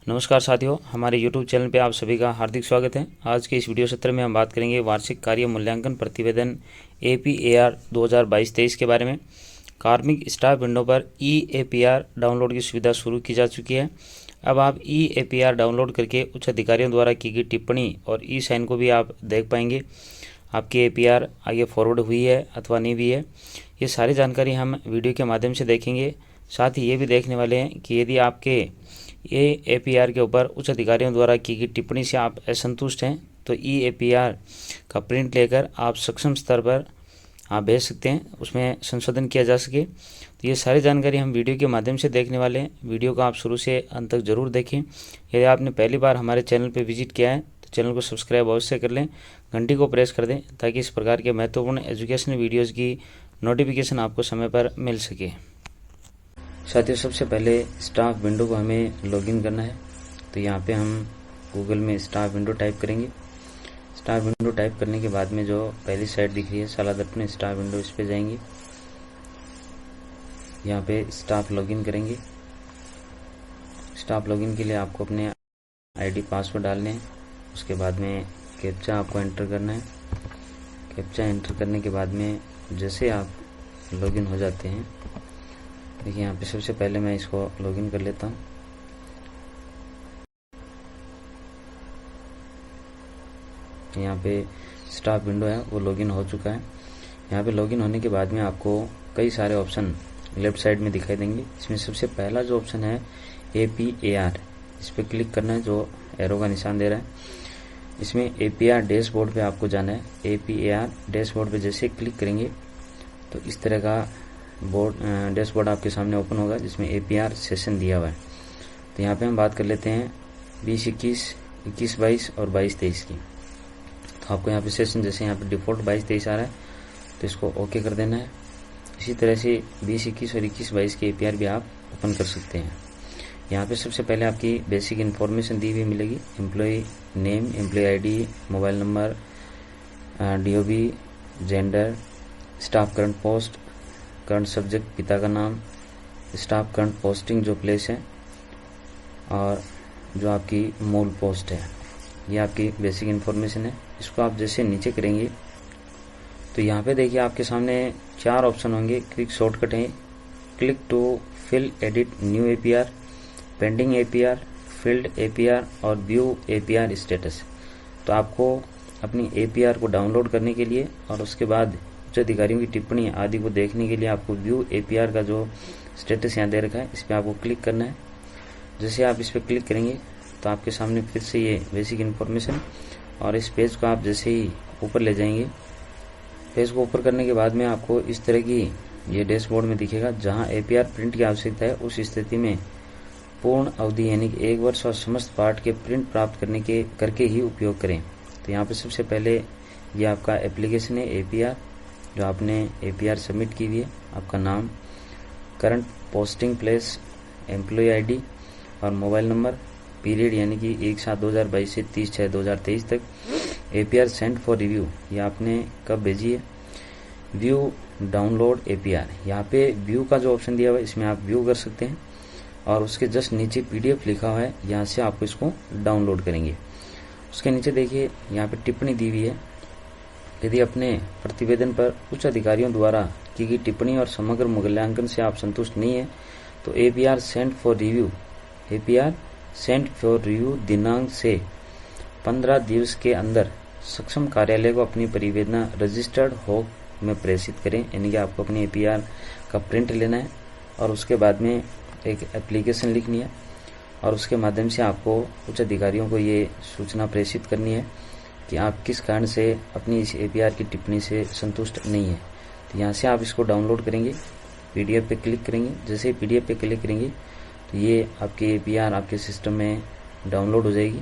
नमस्कार साथियों, हमारे YouTube चैनल पे आप सभी का हार्दिक स्वागत है। आज के इस वीडियो सत्र में हम बात करेंगे वार्षिक कार्य मूल्यांकन प्रतिवेदन APAR 2022-23 के बारे में। कार्मिक स्टाफ विंडो पर EAPR डाउनलोड की सुविधा शुरू की जा चुकी है। अब आप EAPR डाउनलोड करके उच्च अधिकारियों द्वारा की गई टिप्पणी और ई-साइन को भी आप देख पाएंगे। आपकी APR आगे फॉरवर्ड हुई है अथवा नहीं हुई है, ये सारी जानकारी हम वीडियो के माध्यम से देखेंगे। साथ ही ये भी देखने वाले हैं कि यदि आपके APR के ऊपर उच्च अधिकारियों द्वारा की गई टिप्पणी से आप असंतुष्ट हैं तो EAPR का प्रिंट लेकर आप सक्षम स्तर पर आप भेज सकते हैं, उसमें संशोधन किया जा सके। तो ये सारी जानकारी हम वीडियो के माध्यम से देखने वाले हैं। वीडियो को आप शुरू से अंत तक जरूर देखें। यदि आपने पहली बार हमारे चैनल पर विजिट किया है तो चैनल को सब्सक्राइब अवश्य कर लें, घंटी को प्रेस कर दें ताकि इस प्रकार के महत्वपूर्ण एजुकेशनल वीडियोज़ की नोटिफिकेशन आपको समय पर मिल सके। साथियों, सबसे पहले स्टाफ विंडो को हमें लॉगिन करना है। तो यहाँ पे हम गूगल में स्टाफ विंडो टाइप करेंगे। स्टाफ विंडो टाइप करने के बाद में जो पहली साइट दिख रही है साला दर्पण स्टाफ विंडो, इस पे जाएंगे। यहाँ पे स्टाफ लॉगिन करेंगे। स्टाफ लॉगिन के लिए आपको अपने ID पासवर्ड डालने हैं। उसके बाद में कैप्चा आपको एंटर करना है। कैप्चा एंटर करने के बाद में जैसे आप लॉगिन हो जाते हैं, देखिए यहाँ पे सबसे पहले मैं इसको लॉगिन कर लेता हूँ। यहाँ पे स्टाफ विंडो है वो लॉगिन हो चुका है। यहाँ पे लॉगिन होने के बाद में आपको कई सारे ऑप्शन लेफ्ट साइड में दिखाई देंगे। इसमें सबसे पहला जो ऑप्शन है APAR, इस पर क्लिक करना है, जो एरो का निशान दे रहा है। इसमें APR डैशबोर्ड पे आपको जाना है। APAR डैशबोर्ड पे जैसे क्लिक करेंगे तो इस तरह का डैशबोर्ड आपके सामने ओपन होगा जिसमें APR सेशन दिया हुआ है। तो यहाँ पे हम बात कर लेते हैं 20-21, 21-22 और 22-23 की। तो आपको यहाँ पे सेशन जैसे यहाँ पे डिफ़ॉल्ट 22-23 आ रहा है तो इसको ओके कर देना है। इसी तरह से 20-21 और 21-22 की APR भी आप ओपन कर सकते हैं। यहाँ पे सबसे पहले आपकी बेसिक इन्फॉर्मेशन दी हुई मिलेगी। Employee name, employee ID, mobile number, DOB, gender, staff current post, current subject पिता का नाम, स्टाफ करंट पोस्टिंग जो प्लेस है और जो आपकी मूल पोस्ट है, ये आपकी बेसिक इन्फॉर्मेशन है। इसको आप जैसे नीचे करेंगे तो यहाँ पे देखिए आपके सामने 4 ऑप्शन होंगे। क्विक शॉर्टकट है, click to fill edit new APR, pending APR, field APR और व्यू APR स्टेटस। तो आपको अपनी APR को डाउनलोड करने के लिए और उसके बाद उच्च अधिकारियों की टिप्पणी आदि को देखने के लिए आपको व्यू APR का जो स्टेटस यहाँ दे रखा है इस पर आपको क्लिक करना है। जैसे आप इस पर क्लिक करेंगे तो आपके सामने फिर से ये बेसिक इन्फॉर्मेशन और इस पेज को आप जैसे ही ऊपर ले जाएंगे, पेज को ऊपर करने के बाद में आपको इस तरह की ये डैशबोर्ड में दिखेगा। जहाँ APR प्रिंट की आवश्यकता है उस स्थिति में पूर्ण अवधि यानी कि 1 वर्ष और समस्त पार्ट के प्रिंट प्राप्त करके ही उपयोग करें। तो यहाँ पे सबसे पहले ये आपका एप्लीकेशन है APR, जो आपने APR सबमिट की हुई है, आपका नाम, current posting place, employee ID और मोबाइल नंबर, पीरियड यानी कि 1/7/2022 से 30/6/2023 तक, APR सेंट फॉर रिव्यू, ये आपने कब भेजी है, व्यू डाउनलोड APR, यहाँ पे व्यू का जो ऑप्शन दिया हुआ है इसमें आप व्यू कर सकते हैं और उसके जस्ट नीचे PDF लिखा हुआ है, यहाँ से आपको इसको डाउनलोड करेंगे। उसके नीचे देखिए यहाँ पे टिप्पणी दी हुई है। यदि अपने प्रतिवेदन पर उच्च अधिकारियों द्वारा की गई टिप्पणी और समग्र मूल्यांकन से आप संतुष्ट नहीं है तो APR सेंट फॉर रिव्यू दिनांक से 15 दिवस के अंदर सक्षम कार्यालय को अपनी परिवेदना रजिस्टर्ड हो में प्रेषित करें। यानी कि आपको अपनी APR का प्रिंट लेना है और उसके बाद में एक एप्लीकेशन लिखनी है और उसके माध्यम से आपको उच्च अधिकारियों को ये सूचना प्रेषित करनी है कि आप किस कारण से अपनी इस APR की टिप्पणी से संतुष्ट नहीं है। तो यहाँ से आप इसको डाउनलोड करेंगे, PDF पे क्लिक करेंगे। जैसे ही PDF पे क्लिक करेंगे तो ये आपकी APR आपके सिस्टम में डाउनलोड हो जाएगी।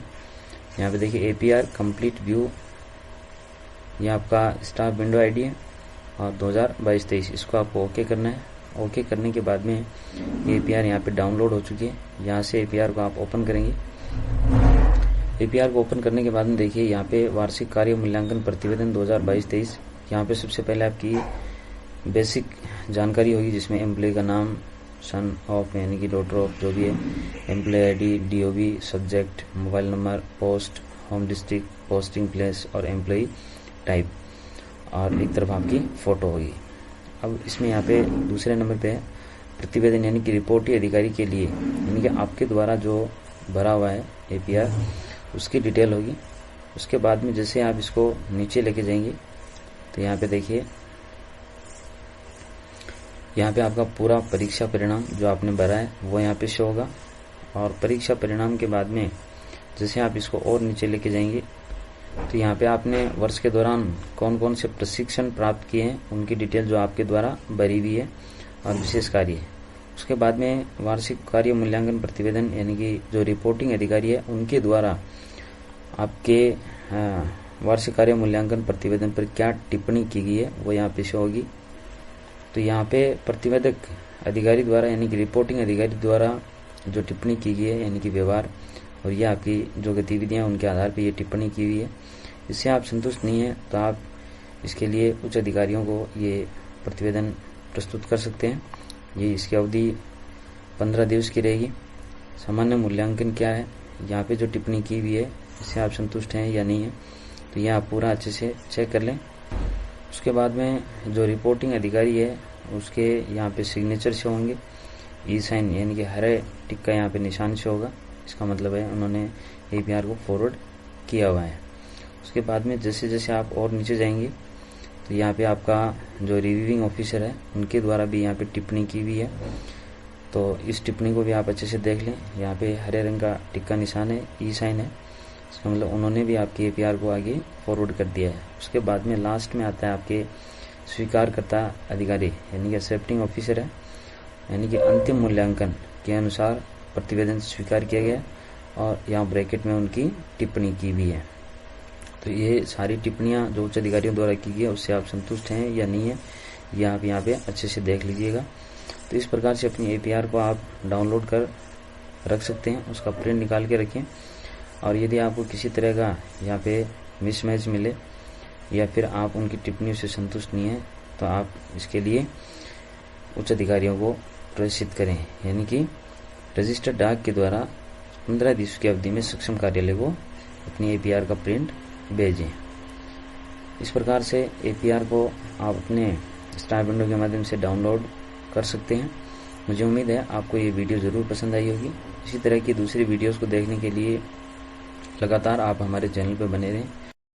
यहाँ पे देखिए APR कंप्लीट व्यू, ये आपका स्टाफ विंडो ID है और 2022-23, इसको आपको ओके करना है। ओके करने के बाद में APR यहाँ पे डाउनलोड हो चुकी है। यहाँ से APR को आप ओपन करेंगे। APR को ओपन करने के बाद में देखिए यहाँ पे वार्षिक कार्य मूल्यांकन प्रतिवेदन 2022-23, यहाँ पे सबसे पहले आपकी बेसिक जानकारी होगी जिसमें एम्प्लॉय का नाम, सन ऑफ यानी कि डॉटर ऑफ जो भी है, employee ID, DOB, subject, mobile number, post, home district, posting place और एम्प्लॉय टाइप, और एक तरफ आपकी फ़ोटो होगी। अब इसमें यहाँ पे दूसरे नंबर पे है प्रतिवेदन यानी कि रिपोर्टी अधिकारी के लिए, यानी कि आपके द्वारा जो भरा हुआ है APR उसकी डिटेल होगी। उसके बाद में जैसे आप इसको नीचे लेके जाएंगे तो यहाँ पे देखिए, यहाँ पे आपका पूरा परीक्षा परिणाम जो आपने भरा है वो यहाँ पे शो होगा। और परीक्षा परिणाम के बाद में जैसे आप इसको और नीचे लेके जाएंगे तो यहाँ पे आपने वर्ष के दौरान कौन कौन से प्रशिक्षण प्राप्त किए हैं उनकी डिटेल जो आपके द्वारा भरी हुई है और विशेष कार्य है। उसके बाद में वार्षिक कार्य मूल्यांकन प्रतिवेदन यानी कि जो रिपोर्टिंग अधिकारी है उनके द्वारा आपके वार्षिक कार्य मूल्यांकन प्रतिवेदन पर क्या टिप्पणी की गई है वो यहाँ पे शो होगी। तो यहाँ पे प्रतिवेदक अधिकारी द्वारा यानी कि रिपोर्टिंग अधिकारी द्वारा जो टिप्पणी की गई है यानी कि व्यवहार और ये आपकी जो गतिविधियाँ उनके आधार पर ये टिप्पणी की हुई है, इससे आप संतुष्ट नहीं है तो आप इसके लिए उच्च अधिकारियों को ये प्रतिवेदन प्रस्तुत कर सकते हैं। ये इसकी अवधि 15 दिवस की रहेगी। सामान्य मूल्यांकन क्या है, यहाँ पे जो टिप्पणी की हुई है इससे आप संतुष्ट हैं या नहीं है, तो ये आप पूरा अच्छे से चेक कर लें। उसके बाद में जो रिपोर्टिंग अधिकारी है उसके यहाँ पे सिग्नेचर शो होंगे, ई साइन यानी कि हरे टिक का यहाँ पे निशान शो होगा, इसका मतलब है उन्होंने APR को फॉरवर्ड किया हुआ है। उसके बाद में जैसे जैसे आप और नीचे जाएंगे तो यहाँ पे आपका जो रिव्यूइंग ऑफिसर है उनके द्वारा भी यहाँ पे टिप्पणी की हुई है, तो इस टिप्पणी को भी आप अच्छे से देख लें। यहाँ पे हरे रंग का टिक का निशान है, ई साइन है, इसका मतलब उन्होंने भी आपके APR को आगे फॉरवर्ड कर दिया है। उसके बाद में लास्ट में आता है आपके स्वीकारकर्ता अधिकारी यानी कि एक्सेप्टिंग ऑफिसर है, यानी कि अंतिम मूल्यांकन के अनुसार प्रतिवेदन स्वीकार किया गया और यहाँ ब्रैकेट में उनकी टिप्पणी की भी है। तो ये सारी टिप्पणियाँ जो उच्च अधिकारियों द्वारा की गई है उससे आप संतुष्ट हैं या नहीं है, ये आप यहाँ पे अच्छे से देख लीजिएगा। तो इस प्रकार से अपनी APR को आप डाउनलोड कर रख सकते हैं, उसका प्रिंट निकाल के रखें। और यदि आपको किसी तरह का यहाँ पे मिसमैच मिले या फिर आप उनकी टिप्पणियों से संतुष्ट नहीं है तो आप इसके लिए उच्च अधिकारियों को प्रेषित करें, यानी कि रजिस्टर्ड डाक के द्वारा 15 दिवस की अवधि में सक्षम कार्यालय को अपनी APR का प्रिंट भेजें। इस प्रकार से APR को आप अपने स्टार विंडो के माध्यम से डाउनलोड कर सकते हैं। मुझे उम्मीद है आपको ये वीडियो ज़रूर पसंद आई होगी। इसी तरह की दूसरी वीडियोस को देखने के लिए लगातार आप हमारे चैनल पर बने रहें।